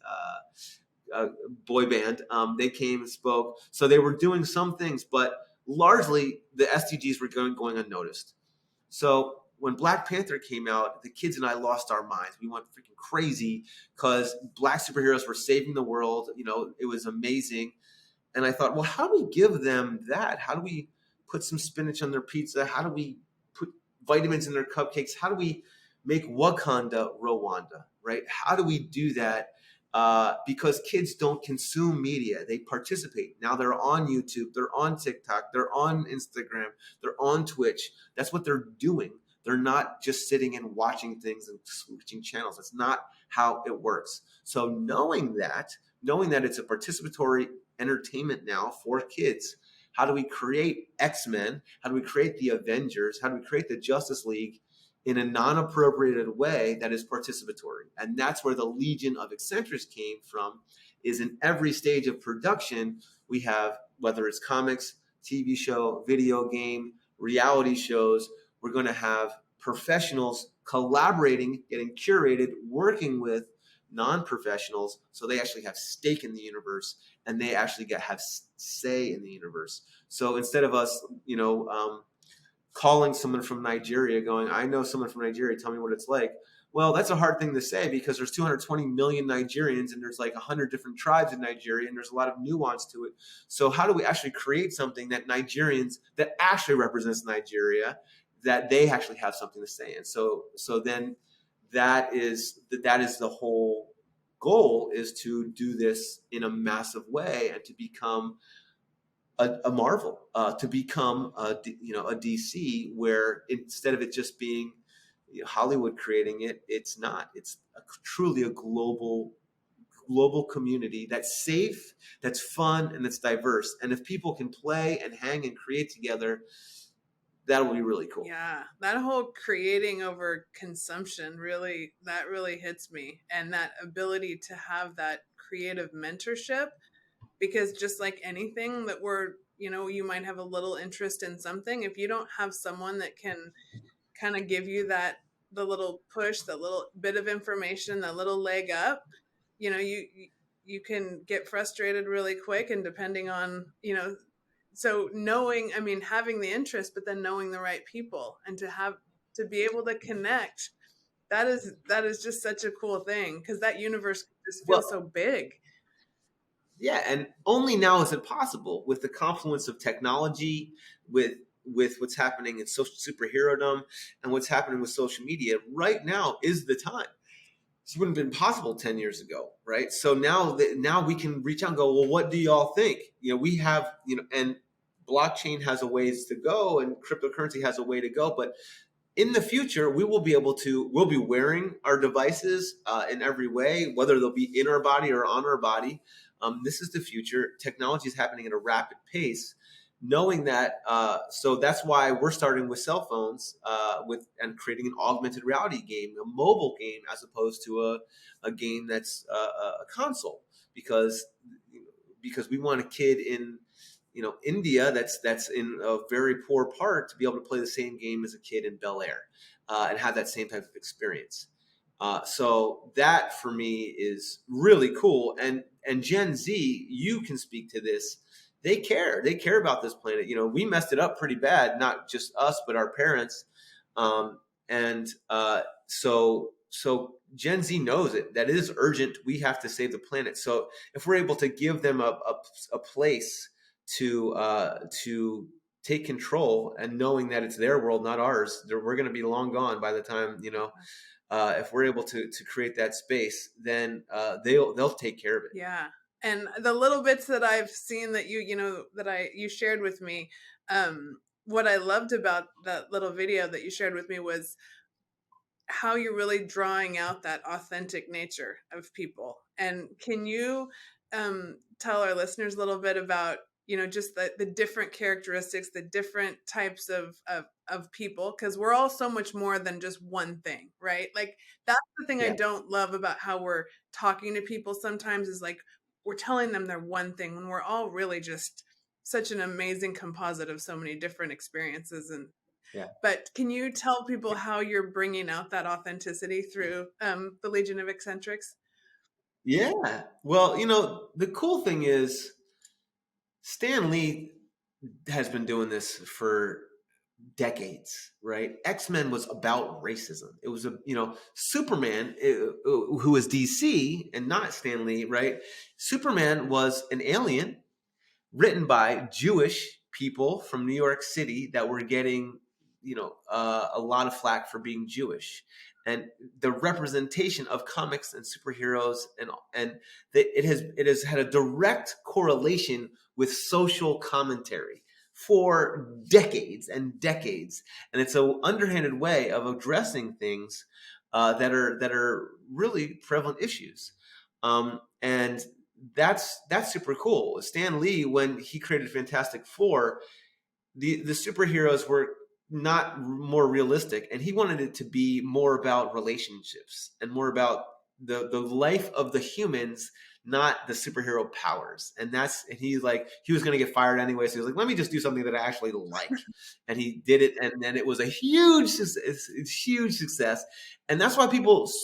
boy band. They came and spoke. So they were doing some things, but largely the SDGs were going unnoticed. So when Black Panther came out, the kids and I lost our minds. We went freaking crazy because Black superheroes were saving the world. It was amazing. And I thought, well, how do we give them that? How do we put some spinach on their pizza? How do we put vitamins in their cupcakes? How do we make Wakanda Rwanda, right? How do we do that? Because kids don't consume media, they participate. Now they're on YouTube, they're on TikTok, they're on Instagram, they're on Twitch. That's what they're doing. They're not just sitting and watching things and switching channels. That's not how it works. So knowing that it's a participatory entertainment now for kids, how do we create X-Men? How do we create the Avengers? How do we create the Justice League in a non-appropriated way that is participatory? And that's where the Legion of Eccentrics came from, is in every stage of production, we have, whether it's comics, TV show, video game, reality shows, we're going to have professionals collaborating, getting curated, working with non-professionals, so they actually have stake in the universe and they actually have say in the universe. So instead of us, calling someone from Nigeria going, I know someone from Nigeria, tell me what it's like. Well, that's a hard thing to say because there's 220 million Nigerians and there's like 100 different tribes in Nigeria and there's a lot of nuance to it. So how do we actually create something that actually represents Nigeria, that they actually have something to say in? So then that is the whole goal, is to do this in a massive way and to become a Marvel, to become a DC, where instead of it just being Hollywood creating it, it's not. It's truly a global community that's safe, that's fun, and that's diverse. And if people can play and hang and create together, that will be really cool. Yeah, that whole creating over consumption really hits me, and that ability to have that creative mentorship. Because just like anything that you might have a little interest in something, if you don't have someone that can kind of give you the little push, the little bit of information, the little leg up, you can get frustrated really quick. And depending on, so having the interest, but then knowing the right people and to be able to connect, that is just such a cool thing, because that universe just feels so big. Yeah, and only now is it possible with the confluence of technology, with what's happening in social superherodom and what's happening with social media. Right now is the time. This wouldn't have been possible 10 years ago, right? So now we can reach out and go, well, what do y'all think? We have, and blockchain has a ways to go and cryptocurrency has a way to go, but in the future, we'll be wearing our devices in every way, whether they'll be in our body or on our body. This is the future. Technology is happening at a rapid pace. Knowing that, so that's why we're starting with cell phones, and creating an augmented reality game, a mobile game, as opposed to a game that's a console, because we want a kid in India that's in a very poor part to be able to play the same game as a kid in Bel Air, and have that same type of experience. So that for me is really cool. And Gen Z, you can speak to this. They care about this planet. We messed it up pretty bad, not just us, but our parents. So Gen Z knows it, that it is urgent. We have to save the planet. So if we're able to give them a place to take control, and knowing that it's their world, not ours, we're going to be long gone by the time, if we're able to create that space, then they'll take care of it. Yeah. And the little bits that I've seen that you shared with me, what I loved about that little video that you shared with me was how you're really drawing out that authentic nature of people. And can you tell our listeners a little bit about, just the different characteristics, the different types of people? Because we're all so much more than just one thing, right? Like, that's the thing I Yeah, don't love about how we're talking to people sometimes, is like we're telling them they're one thing when we're all really just such an amazing composite of so many different experiences. And yeah, but can you tell people how you're bringing out that authenticity through the Legion of Eccentrics? yeah. Well, the cool thing is Stan Lee has been doing this for decades, right? X-Men was about racism. It was Superman, who was DC and not Stan Lee, right? Superman was an alien written by Jewish people from New York City that were getting, a lot of flack for being Jewish, and the representation of comics and superheroes, and it has had a direct correlation with social commentary for decades and decades, and it's an underhanded way of addressing things that are really prevalent issues, and that's super cool. Stan Lee, when he created Fantastic Four, the superheroes were not more realistic, and he wanted it to be more about relationships and more about the life of the humans, not the superhero powers. And he was going to get fired anyway, so he was like, let me just do something that I actually like. And he did it, and then it was a huge success. And that's why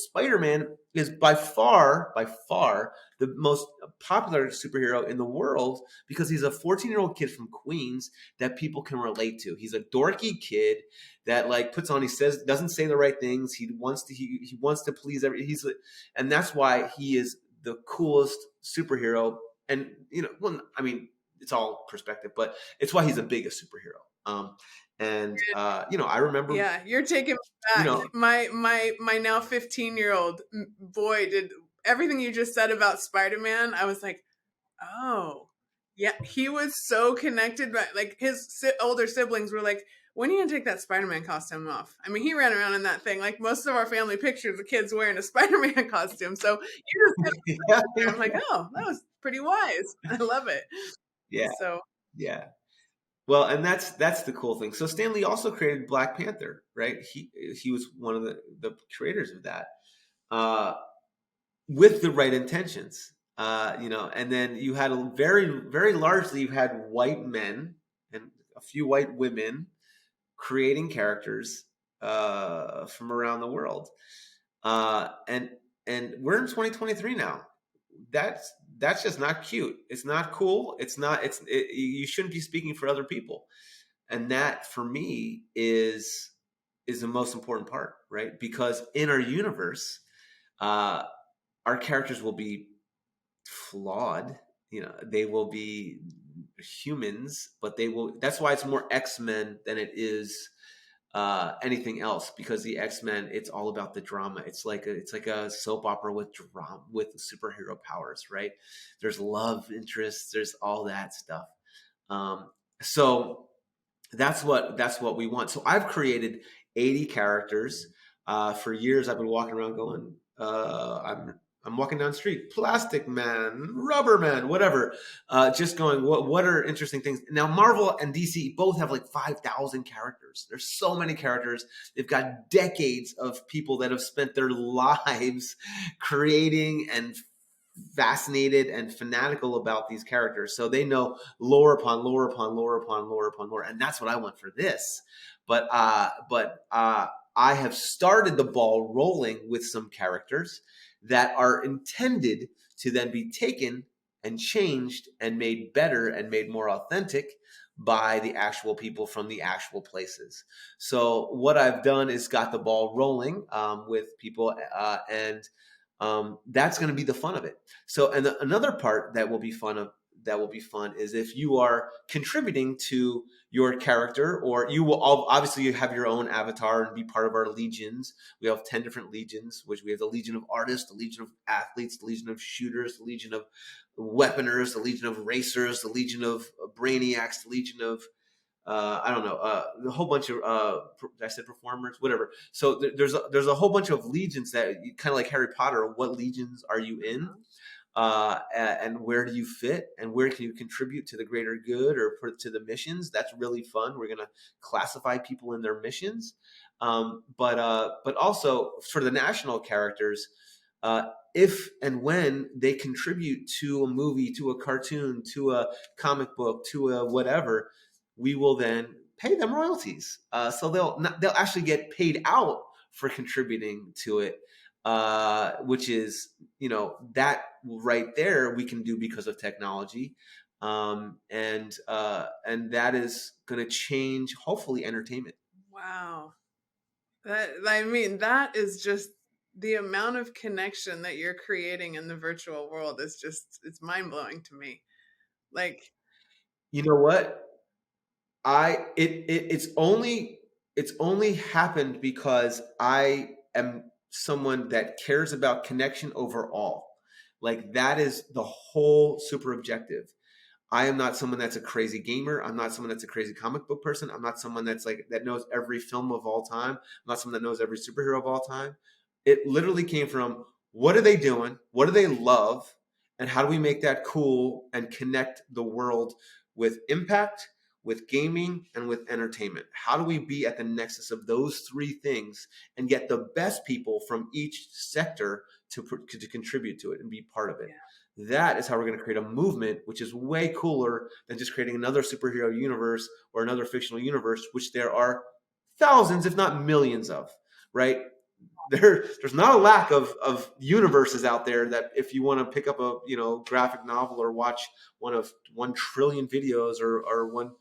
Spider-Man is by far the most popular superhero in the world, because he's a 14-year-old kid from Queens that people can relate to. He's a dorky kid that puts on, he says, doesn't say the right things. He wants to please and that's why he is the coolest superhero. And well, I mean, it's all perspective, but it's why he's the biggest superhero. I remember, Yeah, you're taking me you back. know, My now 15-year-old boy did everything you just said about Spider-Man. I was like, oh, yeah, he was so connected. But like his older siblings were like, when are you gonna take that Spider-Man costume off? I mean, he ran around in that thing. Like most of our family pictures, the kids wearing a Spider-Man costume. So you just said yeah, it. I'm like, oh, that was pretty wise. I love it. yeah, So yeah. Well, and that's the cool thing. So Stanley also created Black Panther, right? He was one of the creators of that, uh, with the right intentions. And then you had a very largely, you had white men and a few white women creating characters from around the world, and we're in 2023 now. That's just not cute. It's not cool. It's not. You shouldn't be speaking for other people, and that for me is the most important part, right? Because in our universe, uh, our characters will be flawed. They will be humans, but they will. That's why it's more X-Men than it is anything else, because the X-Men, it's all about the drama. It's like a soap opera with drama, with superhero powers, right? There's love interests, there's all that stuff. So that's what we want. So I've created 80 characters. For years I've been walking around going, I'm walking down the street, Plastic Man, Rubber Man, whatever. Just going, what are interesting things? Now Marvel and DC both have like 5,000 characters. There's so many characters. They've got decades of people that have spent their lives creating and fascinated and fanatical about these characters. So they know lore upon lore upon lore upon lore upon lore, and that's what I want for this. But I have started the ball rolling with some characters that are intended to then be taken and changed and made better and made more authentic by the actual people from the actual places. So what I've done is got the ball rolling with people, and that's going to be the fun of it. So, and another part that will be fun is if you are contributing to your character, or you will obviously you have your own avatar and be part of our legions. We have 10 different legions, which we have the Legion of Artists, the Legion of Athletes, the Legion of Shooters, the Legion of Weaponers, the Legion of Racers, the Legion of Brainiacs, the Legion of I don't know, a whole bunch of I said performers, whatever. So there's a whole bunch of legions that kind of like Harry Potter. What legions are you in? And where do you fit, and where can you contribute to the greater good or to the missions? That's really fun. We're going to classify people in their missions, but also for the national characters, if and when they contribute to a movie, to a cartoon, to a comic book, to a whatever, we will then pay them royalties. So they'll actually get paid out for contributing to it, which is, that right there we can do because of technology, and that is going to change hopefully entertainment. Wow. That is just the amount of connection that you're creating in the virtual world is just, it's mind blowing to me. Like, You know what? It's only happened because I am someone that cares about connection overall. Like that is the whole super objective. I am not someone that's a crazy gamer. I'm not someone that's a crazy comic book person. I'm not someone that's like that knows every film of all time. I'm not someone that knows every superhero of all time. It literally came from, what are they doing? What do they love? And how do we make that cool and connect the world with impact, with gaming, and with entertainment? How do we be at the nexus of those three things and get the best people from each sector to contribute to it and be part of it? That is how we're going to create a movement, which is way cooler than just creating another superhero universe or another fictional universe, which there are thousands, if not millions of, right? There's not a lack of universes out there that if you want to pick up a graphic novel or watch one of 1 trillion videos or 1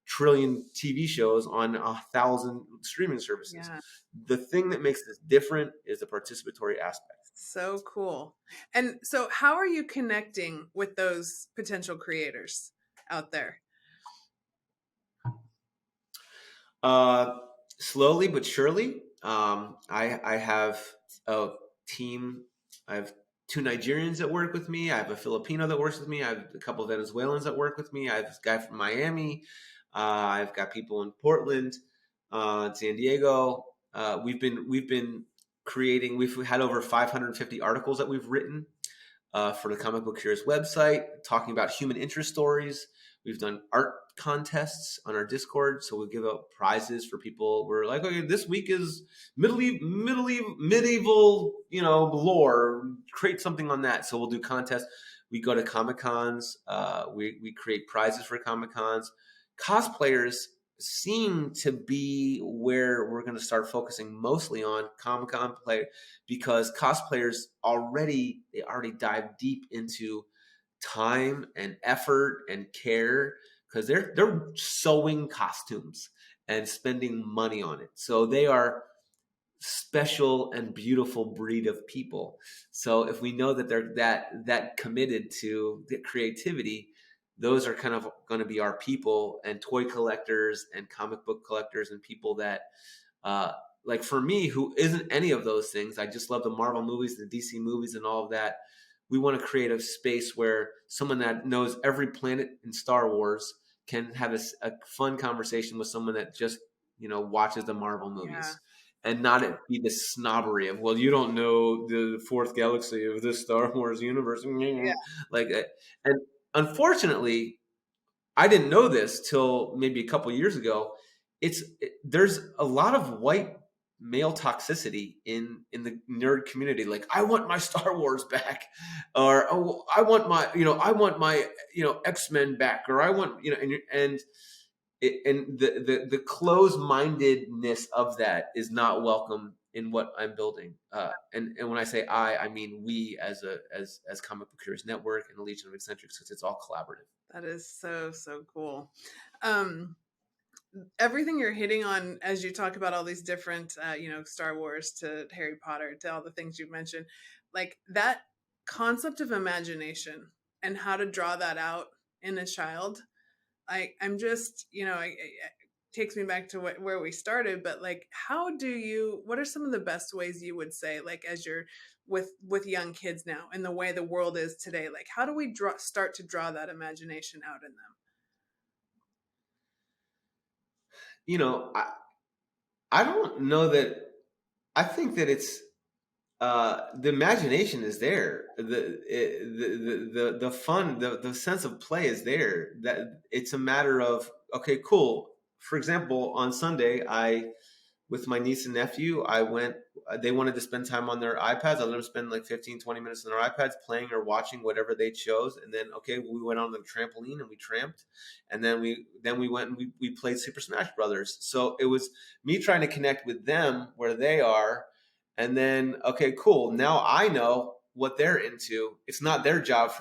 trillion TV shows on 1,000 streaming services. yeah, The thing that makes this different is the participatory aspect. so cool. And so, how are you connecting with those potential creators out there? Uh, Slowly but surely. I have a team. I have 2 Nigerians that work with me. I have a Filipino that works with me. I have a couple of Venezuelans that work with me. I have this guy from Miami. I've got people in Portland, San Diego. We've been creating. We've had over 550 articles that we've written for the Comic Book Curious website, talking about human interest stories. We've done art contests on our Discord, so we'll give out prizes for people. We're like, okay, this week is medieval, lore. Create something on that. So we'll do contests. We go to Comic Cons. We create prizes for Comic Cons. Cosplayers seem to be where we're going to start focusing mostly on Comic Con play, because cosplayers already dive deep into time and effort and care, because they're sewing costumes and spending money on it. So they are special and beautiful breed of people. So if we know that they're that committed to the creativity, those are kind of going to be our people, and toy collectors and comic book collectors and people that like for me, who isn't any of those things. I just love the Marvel movies, the DC movies, and all of that. We want to create a space where someone that knows every planet in Star Wars can have a fun conversation with someone that just watches the Marvel Yeah, movies, and not it be this snobbery of, well, you don't know the fourth galaxy of this Star Wars universe, yeah, like, and unfortunately, I didn't know this till maybe a couple years ago. There's a lot of white male toxicity in the nerd community. Like, I want my Star Wars back, or, oh, I want my X-Men back, or I want and the closed mindedness of that is not welcome in what I'm building. And when I say I mean we as Comic Book Curious Network and the Legion of Eccentrics, because it's all collaborative. that is so, so cool. Um, Everything you're hitting on as you talk about all these different, Star Wars to Harry Potter to all the things you mentioned, like that concept of imagination and how to draw that out in a child. I'm just, it takes me back to where we started, but like, what are some of the best ways you would say, like, as you're with young kids now and the way the world is today, like, how do we start to draw that imagination out in them? you know, I don't know that. I think that it's the imagination is there. The fun, the sense of play is there. That it's a matter of, okay, cool. For example, on Sunday, I with my niece and nephew, I went, they wanted to spend time on their iPads. I let them spend like 15, 20 minutes on their iPads playing or watching whatever they chose. And then, okay, we went on the trampoline and we tramped. And then we went and we played Super Smash Brothers. So it was me trying to connect with them where they are. And then, okay, cool. Now I know what they're into. It's not their job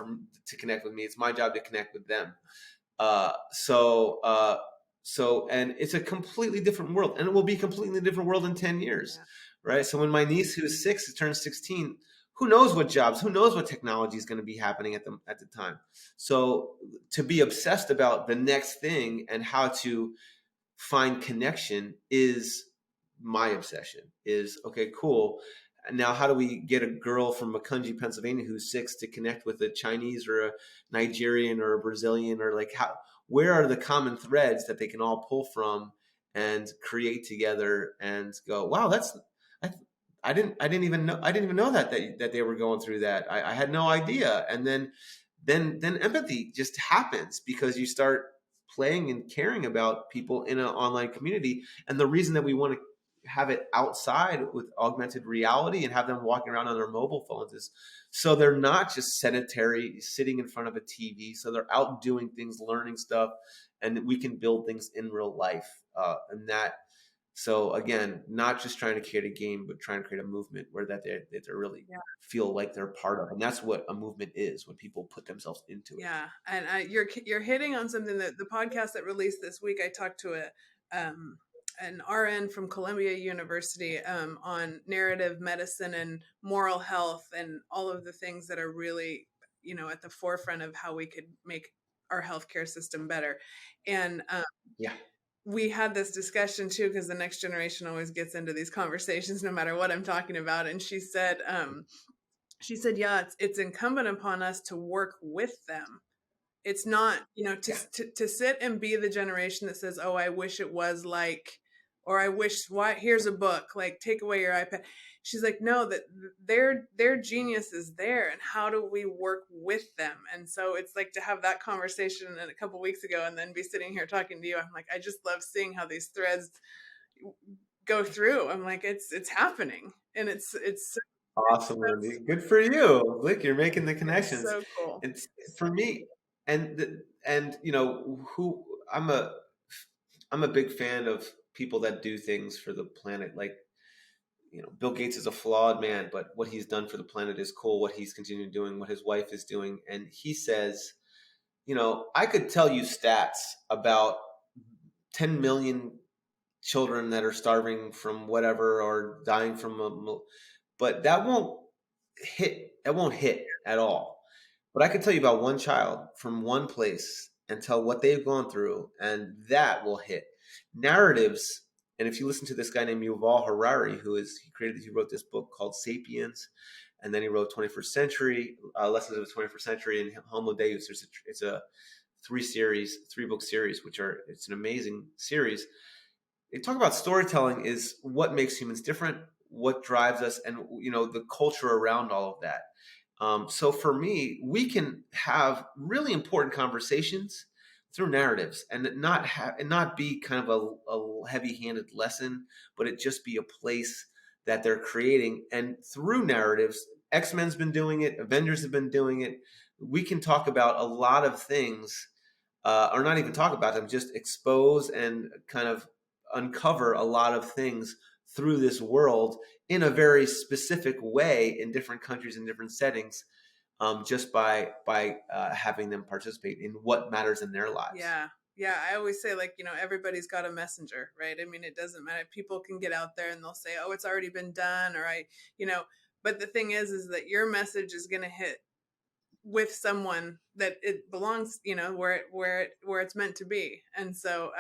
to connect with me. It's my job to connect with them. Uh, so, uh, and it's a completely different world, and it will be a completely different world in 10 years, Yeah. right? So when my niece, who's 6, turns 16, who knows what jobs, who knows what technology is going to be happening at the time. So to be obsessed about the next thing and how to find connection is my obsession. Is okay, cool. Now, how do we get a girl from Macungie, Pennsylvania, who's 6, to connect with a Chinese or a Nigerian or a Brazilian, or like how? Where are the common threads that they can all pull from and create together and go, wow, I, I didn't even know that they were going through that. I had no idea. And then empathy just happens because you start playing and caring about people in an online community. And the reason that we want to have it outside with augmented reality and have them walking around on their mobile phones is so they're not just sedentary sitting in front of a TV. So they're out doing things, learning stuff, and we can build things in real life. And that, so again, not just trying to create a game, but trying to create a movement where that they really Yeah. feel like they're part of. And that's what a movement is, when people put themselves into it. Yeah, and you're hitting on something that the podcast that released this week. I talked to an RN from Columbia University on narrative medicine and moral health and all of the things that are really at the forefront of how we could make our healthcare system better. And Yeah. we had this discussion too because the next generation always gets into these conversations no matter what I'm talking about. And she said, yeah, it's incumbent upon us to work with them. It's not, Yeah. to sit and be the generation that says, oh, I wish it was like, or I wish, why, here's a book, like take away your iPad. She's like, no, that their genius is there, and how do we work with them? And so it's like to have that conversation a couple weeks ago and then be sitting here talking to you. I'm like, I just love seeing how these threads go through. I'm like, it's happening, and Awesome, Wendy. Good for you. Look, you're making the it's connections. so cool. It's for me, and who I'm a big fan of people that do things for the planet. Like, Bill Gates is a flawed man, but what he's done for the planet is cool. What he's continuing doing, what his wife is doing, and he says, I could tell you stats about 10 million children that are starving from whatever or dying from but that won't hit at all. But I can tell you about one child from one place and tell what they've gone through, and that will hit. Narratives, and if you listen to this guy named Yuval Harari, he wrote this book called Sapiens, and then he wrote 21st Century, Lessons of the 21st Century, and Homo Deus. It's a three book series, it's an amazing series. They talk about storytelling is what makes humans different, what drives us, and the culture around all of that. So for me, we can have really important conversations through narratives, and not be kind of a heavy-handed lesson, but it just be a place that they're creating. And through narratives, X-Men's been doing it, Avengers have been doing it. We can talk about a lot of things, or not even talk about them, just expose and kind of uncover a lot of things through this world in a very specific way in different countries and different settings, just by having them participate in what matters in their lives. Yeah. Yeah. I always say, like, everybody's got a messenger, right? I mean, it doesn't matter. People can get out there and they'll say, oh, it's already been done. Or but the thing is that your message is going to hit with someone that it belongs, where it's meant to be. And so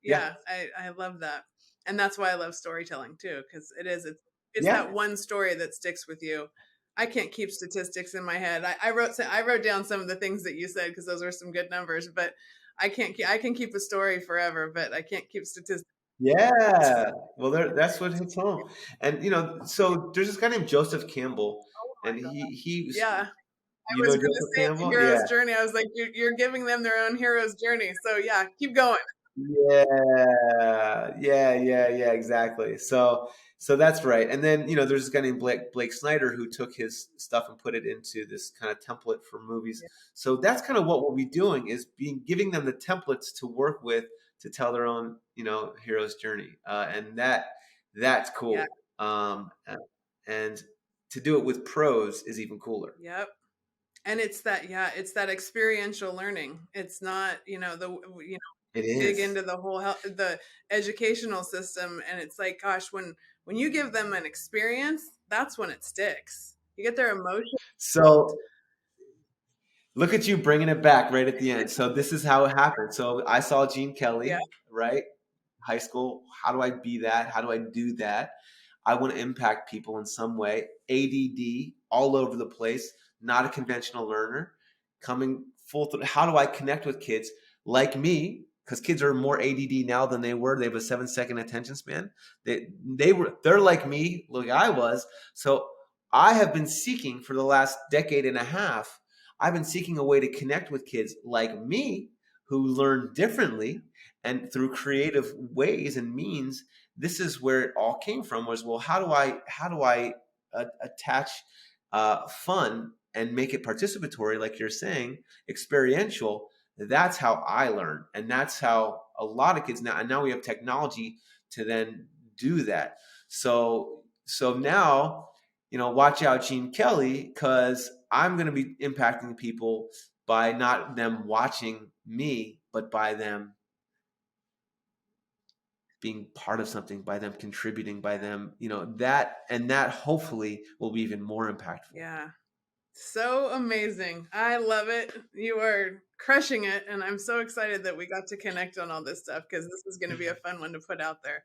Yeah, I love that. And that's why I love storytelling too. Cause it's yeah, that one story that sticks with you. I can't keep statistics in my head. I wrote down some of the things that you said, cause those were some good numbers, but I can keep a story forever, but I can't keep statistics. Yeah. Well, that's what hits home. And so there's this guy named Joseph Campbell, Oh and my God. he Yeah. you I was know going to Joseph say it's a Campbell? Yeah. hero's journey. I was like, you're giving them their own hero's journey. So yeah, keep going. Yeah, exactly. So that's right. And then, there's this guy named Blake Snyder who took his stuff and put it into this kind of template for movies. Yeah. So that's kind of what we'll be doing is giving them the templates to work with to tell their own, hero's journey. And that's Yeah. cool. And to do it with pros is even cooler. Yep. And it's that, yeah, it's that experiential learning. It's not, It dig is. into the whole the educational system, and it's like, gosh, when you give them an experience, that's when it sticks. You get their emotion. So look at you bringing it back right at the end. So this is how it happened. So I saw Gene Yeah. Kelly, right? High school. How do I be that? How do I do that? I want to impact people in some way. ADD all over the place, not a conventional learner, coming full through. How do I connect with kids like me? Because kids are more ADD now than they were. They have a 7-second attention span. They're like me, like I was. So I have been seeking for the last decade and a half. I've been seeking a way to connect with kids like me who learn differently and through creative ways and means. This is where it all came from, was, well, how do I attach fun and make it participatory, like you're saying, experiential. That's how I learn, and that's how a lot of kids now, and now we have technology to then do that. So now, watch out, Gene Kelly, because I'm going to be impacting people by not them watching me, but by them being part of something, by them contributing, by them, that hopefully will be even more impactful. Yeah. So amazing. I love it. You are crushing it. And I'm so excited that we got to connect on all this stuff, because this is going to be a fun one to put out there.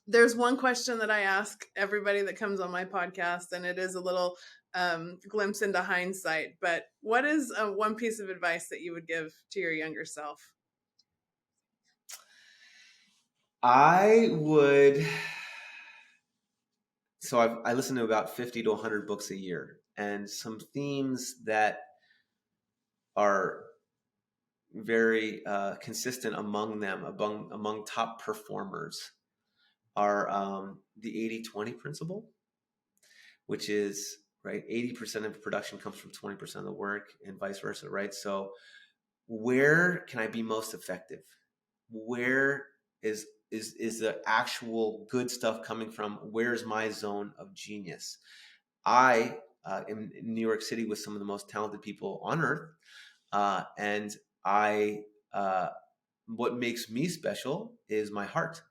There's one question that I ask everybody that comes on my podcast, and it is a little glimpse into hindsight. But what is one piece of advice that you would give to your younger self? I would. So I listen to about 50 to 100 books a year, and some themes that are very consistent among them, among top performers, are the 80-20 principle, which is, right, 80% of production comes from 20% of the work, and vice versa, right? So where can I be most effective? Where is the actual good stuff coming from? Where's my zone of genius? I am in New York City with some of the most talented people on earth, and I what makes me special is my heart.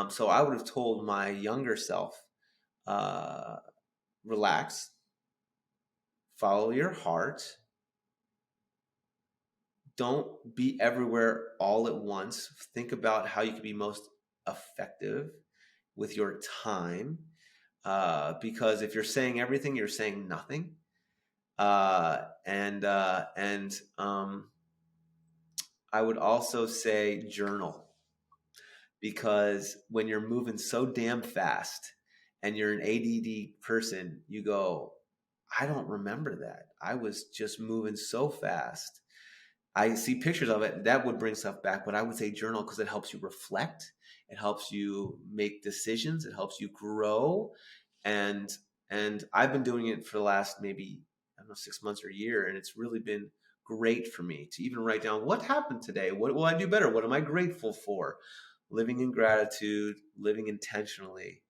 So I would have told my younger self, uh, relax, follow your heart, don't be everywhere all at once. Think about how you can be most effective with your time. Because if you're saying everything, you're saying nothing. And I would also say journal, because when you're moving so damn fast and you're an ADD person, you go, I don't remember that. I was just moving so fast. I see pictures of it. That would bring stuff back, but I would say journal, because it helps you reflect. It helps you make decisions. It helps you grow. And I've been doing it for the last, maybe, I don't know, 6 months or a year, and it's really been great for me to even write down what happened today. What will I do better? What am I grateful for? Living in gratitude, living intentionally.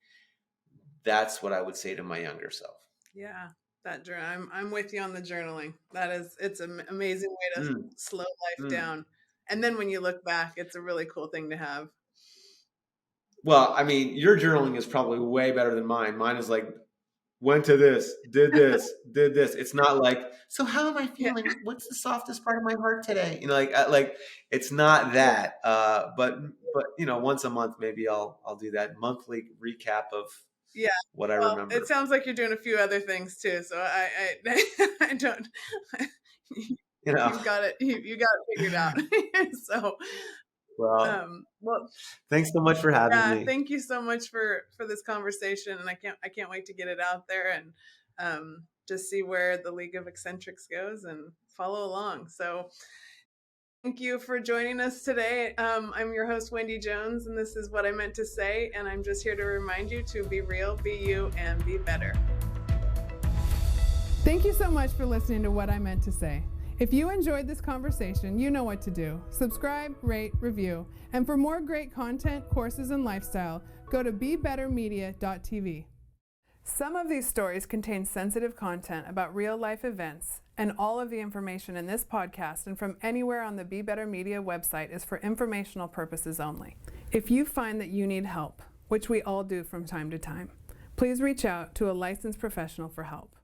That's what I would say to my younger self. Yeah, that journal. I'm with you on the journaling. It's an amazing way to Mm, slow life mm. down. And then when you look back, it's a really cool thing to have. Well, I mean, your journaling is probably way better than mine. Mine is like, went to this, did this, did this. It's not like, so how am I Yeah. feeling? What's the softest part of my heart today? Like it's not Yeah. that. But once a month maybe I'll do that monthly recap of Yeah. what I Well, it remember. sounds like you're doing a few other things too. So I don't. You know, You've got it. You got it figured out. So Well, Well, thanks so much for having yeah, me. thank you so much for this conversation, and I can't wait to get it out there and just see where the League of Eccentrics goes and follow along. So thank you for joining us today. I'm your host, Wendy Jones, and this is What I Meant to Say, and I'm just here to remind you to be real, be you, and be better. Thank you so much for listening to What I Meant to Say. If you enjoyed this conversation, you know what to do. Subscribe, rate, review, and for more great content, courses, and lifestyle, go to bebettermedia.tv. Some of these stories contain sensitive content about real-life events, and all of the information in this podcast and from anywhere on the Be Better Media website is for informational purposes only. If you find that you need help, which we all do from time to time, please reach out to a licensed professional for help.